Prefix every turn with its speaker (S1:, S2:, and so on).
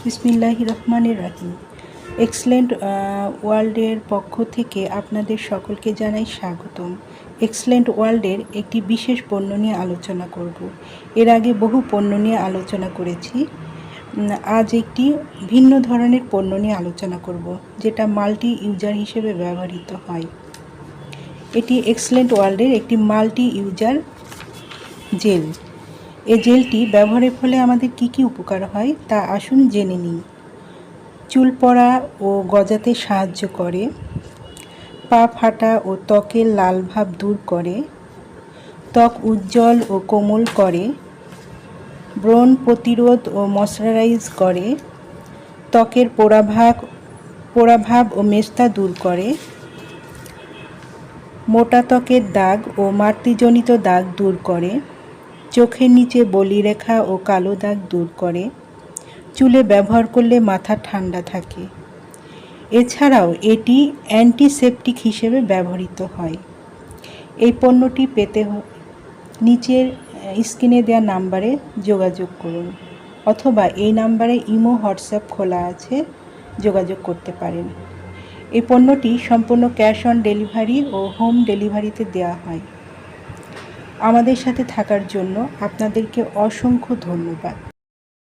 S1: বিসমিল্লাহির রহমানির রহিম। এক্সেলেন্ট ওয়ার্ল্ডের পক্ষ থেকে আপনাদের সকলকে জানাই স্বাগতম। এক্সেলেন্ট ওয়ার্ল্ডের একটি বিশেষ পণ্য নিয়ে আলোচনা করব। এর আগে বহু পণ্য নিয়ে আলোচনা করেছি। আজ একটি ভিন্ন ধরনের পণ্য নিয়ে আলোচনা করব, যেটা মাল্টি ইউজার হিসেবে ব্যবহৃত হয়। এটি এক্সেলেন্ট ওয়ার্ল্ডের একটি মাল্টি ইউজার জেল। এই জেলটি ব্যবহারের ফলে আমাদের কি কি উপকার হয় তা আসুন জেনে নিই। চুল পড়া ও গজাতে সাহায্য করে, পা ফাটা ও ত্বকের লাল ভাব দূর করে, ত্বক উজ্জ্বল ও কোমল করে, ব্রণ প্রতিরোধ ও ময়শ্চারাইজ করে, ত্বকের পোড়াভাব ও মেস্তা দূর করে, মোটা ত্বকের দাগ ও মাতৃজনিত দাগ দূর করে, চোখের নিচে বলিরেখা ও কালো দাগ দূর করে, চুলে ব্যবহার করলে মাথা ঠান্ডা থাকে। এছাড়াও এটি অ্যান্টিসেপটিক হিসেবে ব্যবহৃত হয়। এই পণ্যটি পেতে নিচের স্ক্রিনে দেওয়া নাম্বারে যোগাযোগ করুন, অথবা এই নাম্বারে ইমো হোয়াটসঅ্যাপ খোলা আছে, যোগাযোগ করতে পারেন। এই পণ্যটি সম্পূর্ণ ক্যাশ অন ডেলিভারি ও হোম ডেলিভারিতে দেওয়া হয়। আমাদের সাথে থাকার জন্য আপনাদেরকে অসংখ্য ধন্যবাদ।